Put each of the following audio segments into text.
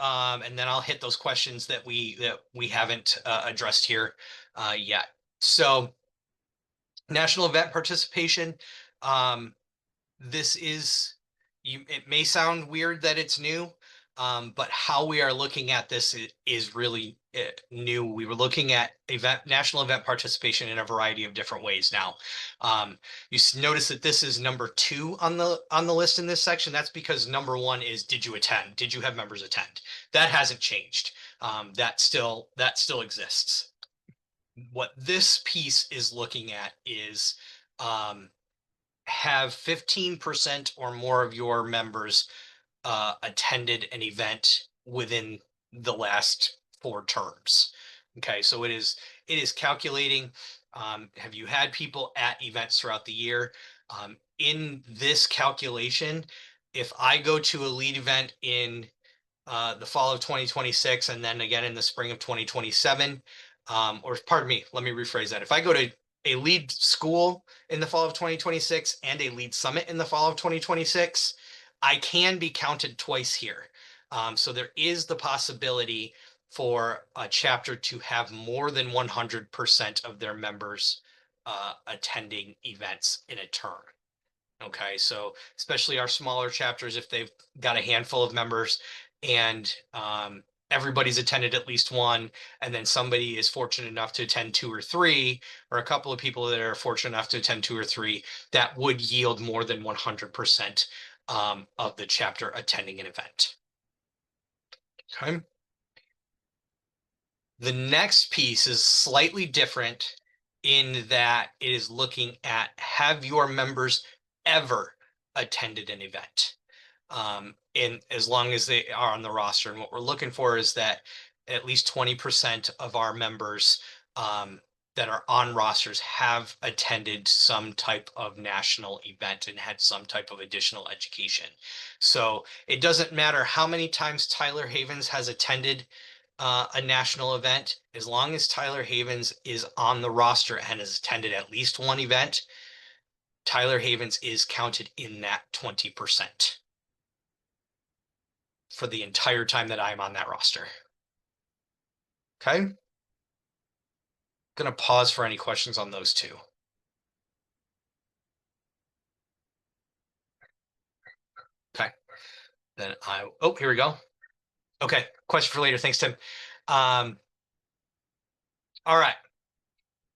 and then I'll hit those questions that we haven't addressed here yet. So national event participation. Um, this is it may sound weird that it's new, but how we are looking at this is really new. We were looking at national event participation in a variety of different ways now. You notice that this is number 2 on the list in this section. That's because number 1 is, did you attend? Did you have members attend? That hasn't changed. That still exists. What this piece is looking at is, have 15% or more of your members attended an event within the last 4 terms. Okay, so it is calculating, have you had people at events throughout the year? In this calculation, if I go to a lead event in the fall of 2026 and then again in the spring of 2027, or pardon me, let me rephrase that. If I go to a lead school in the fall of 2026 and a lead summit in the fall of 2026, I can be counted twice here. So there is the possibility for a chapter to have more than 100% of their members attending events in a term. Okay, so especially our smaller chapters, if they've got a handful of members and everybody's attended at least one, and then somebody is fortunate enough to attend 2 or 3, or a couple of people that are fortunate enough to attend 2 or 3, that would yield more than 100% of the chapter attending an event. Okay. The next piece is slightly different in that it is looking at, have your members ever attended an event? And as long as they are on the roster. And what we're looking for is that at least 20% of our members that are on rosters have attended some type of national event and had some type of additional education. So it doesn't matter how many times Tyler Havens has attended a national event, as long as Tyler Havens is on the roster and has attended at least one event, Tyler Havens is counted in that 20% for the entire time that I'm on that roster. Okay. Gonna pause for any questions on those two. Okay. Then here we go. Okay. Question for later. Thanks, Tim. All right.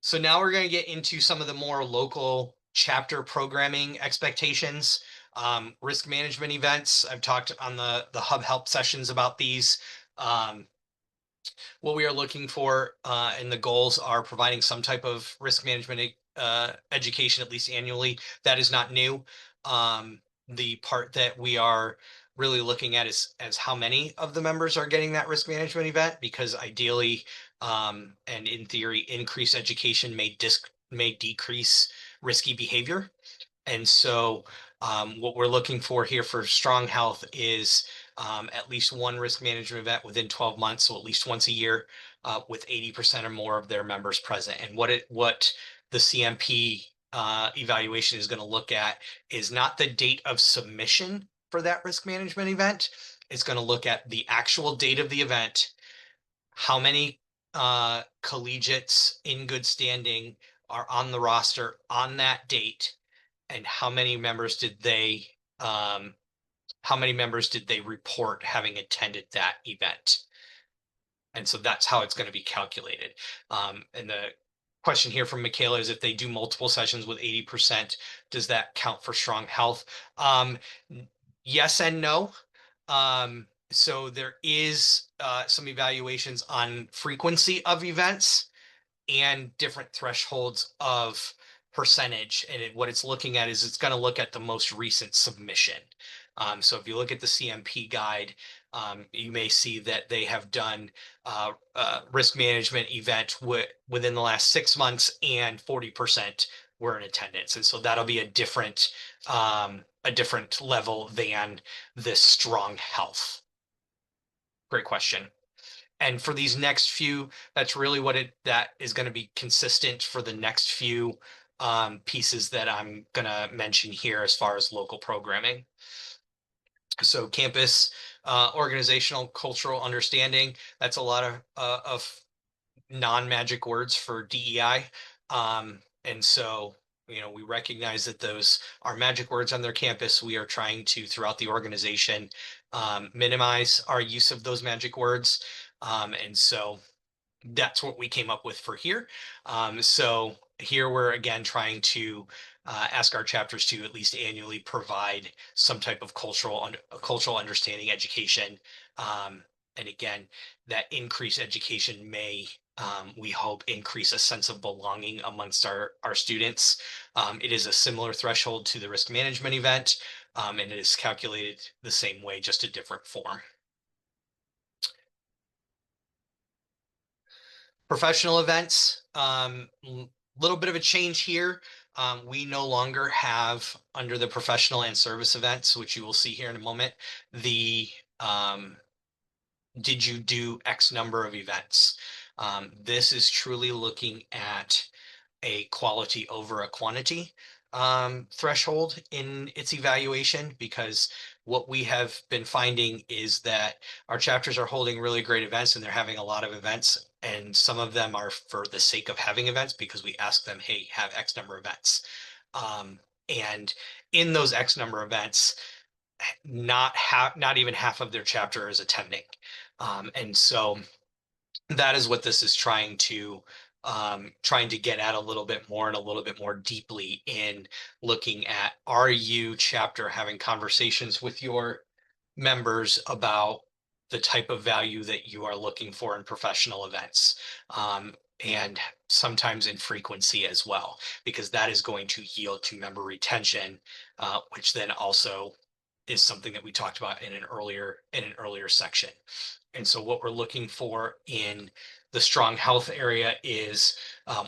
So now we're going to get into some of the more local chapter programming expectations. Risk management events. I've talked on the hub help sessions about these. What we are looking for and the goals are providing some type of risk management education, at least annually. That is not new. The part that we are really looking at is as how many of the members are getting that risk management event, because ideally and in theory, increased education may decrease risky behavior. And so what we're looking for here for strong health is at least one risk management event within 12 months, so at least once a year, with 80% or more of their members present. And what the CMP evaluation is going to look at is not the date of submission for that risk management event. It's going to look at the actual date of the event, how many collegiates in good standing are on the roster on that date, and how many members did they report having attended that event. And so that's how it's going to be calculated. And the question here from Michaela is, if they do multiple sessions with 80%, does that count for strong health? Yes and no. So there is some evaluations on frequency of events and different thresholds of percentage. And what it's looking at is it's going to look at the most recent submission. So if you look at the CMP guide, you may see that they have done risk management event within the last 6 months, and 40% were in attendance. And so that'll be a different level than this strong health. Great question. And for these next few, that's really that is going to be consistent for the next few pieces that I'm going to mention here as far as local programming. So campus organizational cultural understanding, that's a lot of non-magic words for DEI. And so, we recognize that those are magic words on their campus. We are trying to, throughout the organization, minimize our use of those magic words. And so that's what we came up with for here. So here we're again trying to ask our chapters to at least annually provide some type of cultural understanding education. And again, that increased education may, we hope, increase a sense of belonging amongst our students. It is a similar threshold to the risk management event, and it is calculated the same way, just a different form. Professional events, little bit of a change here. We no longer have, under the professional and service events, which you will see here in a moment, the did you do X number of events? This is truly looking at a quality over a quantity threshold in its evaluation, because what we have been finding is that our chapters are holding really great events and they're having a lot of events, and some of them are for the sake of having events because we ask them, hey, have X number of events. And in those X number of events, not even half of their chapter is attending. And so that is what this is trying to get at a little bit more and a little bit more deeply, in looking at, are you chapter having conversations with your members about the type of value that you are looking for in professional events, and sometimes in frequency as well, because that is going to yield to member retention, which then also is something that we talked about in an earlier section. And so what we're looking for in the strong health area is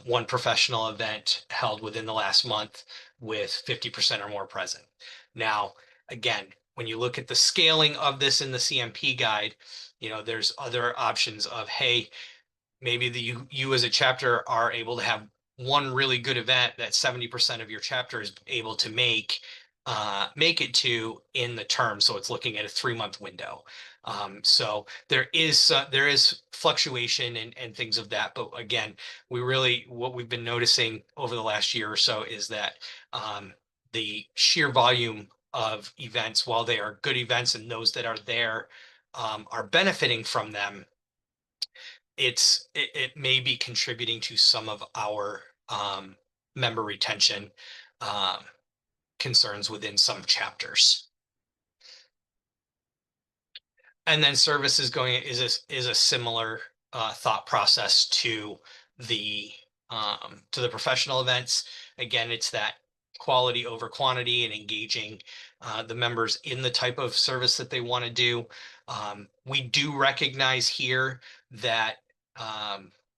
one professional event held within the last month with 50% or more present. Now, again, when you look at the scaling of this in the CMP guide, there's other options of, hey, maybe you as a chapter are able to have one really good event that 70% of your chapter is able to make it to in the term. So it's looking at a 3-month window. So there is fluctuation and things of that. But again, what we've been noticing over the last year or so is that the sheer volume of events, while they are good events and those that are there are benefiting from them, it may be contributing to some of our member retention um, concerns within some chapters. And then service is a similar thought process to the professional events. Again, it's that quality over quantity and engaging the members in the type of service that they want to do. We do recognize here that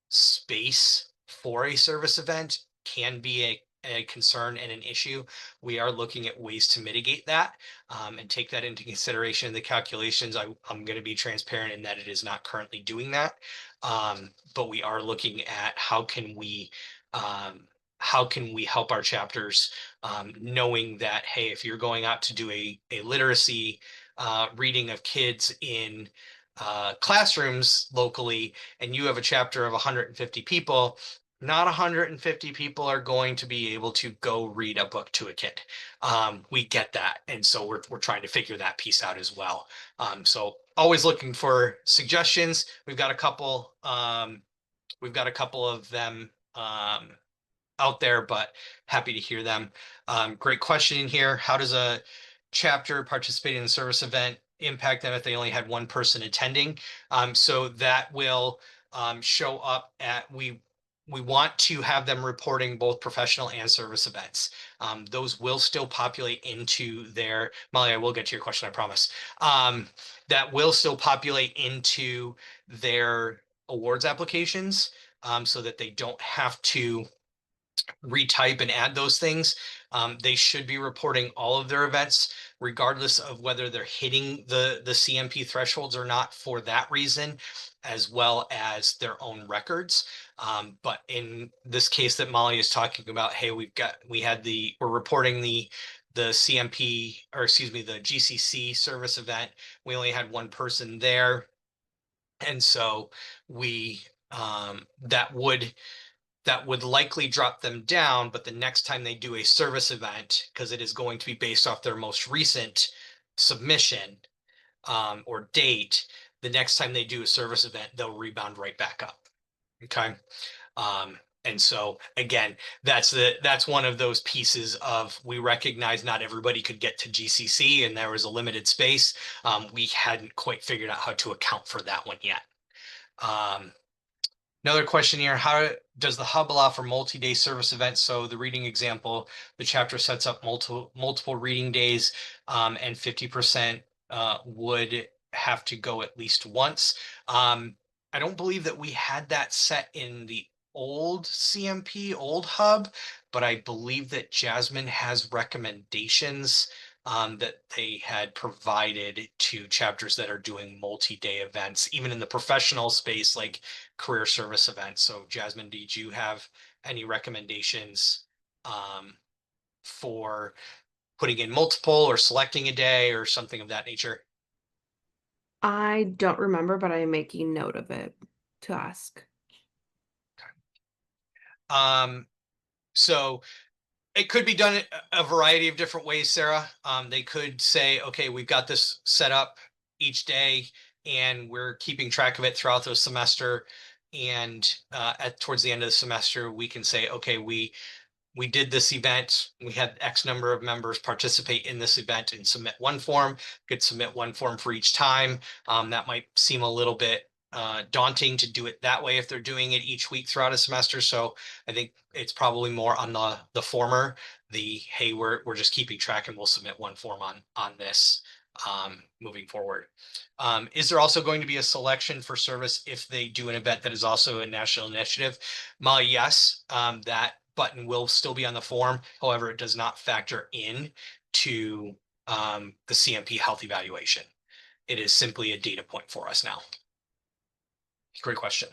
space for a service event can be a concern and an issue. We are looking at ways to mitigate that, and take that into consideration in the calculations. I'm going to be transparent in that it is not currently doing that, but we are looking at how can we help our chapters, knowing that, hey, if you're going out to do a literacy reading of kids in classrooms locally, and you have a chapter of 150 people, not 150 people are going to be able to go read a book to a kid. We get that, and so we're trying to figure that piece out as well. So always looking for suggestions. We've got a couple of them out there, but happy to hear them. Great question in here. How does a chapter participating in the service event impact them if they only had one person attending? So that will show up at, we want to have them reporting both professional and service events. Those will still populate into their, Molly, I will get to your question, I promise. That will still populate into their awards applications, so that they don't have to retype and add those things. They should be reporting all of their events, regardless of whether they're hitting the CMP thresholds or not, for that reason, as well as their own records. But in this case that Molly is talking about, hey, we're reporting the the CMP, or excuse me, the GCC service event, we only had one person there. And so we, that would likely drop them down, but the next time they do a service event, because it is going to be based off their most recent submission, or date, the next time they do a service event, they'll rebound right back up. Okay. And so again, that's one of those pieces of, we recognize not everybody could get to GCC and there was a limited space. We hadn't quite figured out how to account for that one yet. Um, Another question here, how does the hub allow for multi-day service events? So the reading example, the chapter sets up multiple reading days, and 50% would have to go at least once. I don't believe that we had that set in the old CMP, old hub, but I believe that Jasmine has recommendations that they had provided to chapters that are doing multi-day events, even in the professional space, like career service events. So Jasmine, did you have any recommendations for putting in multiple or selecting a day or something of that nature? I don't remember, but I am making note of it to ask. Um, so it could be done a variety of different ways, Sarah. They could say, okay, we've got this set up each day and we're keeping track of it throughout the semester. And towards the end of the semester, we can say, okay, we did this event, we had X number of members participate in this event and submit one form, could submit one form for each time. That might seem a little bit daunting to do it that way if they're doing it each week throughout a semester. So I think it's probably more on the former, the, hey, we're just keeping track and we'll submit one form on this moving forward. Is there also going to be a selection for service if they do an event that is also a national initiative? Molly, yes, that button will still be on the form. However, it does not factor in to the CMP health evaluation. It is simply a data point for us now. Great question.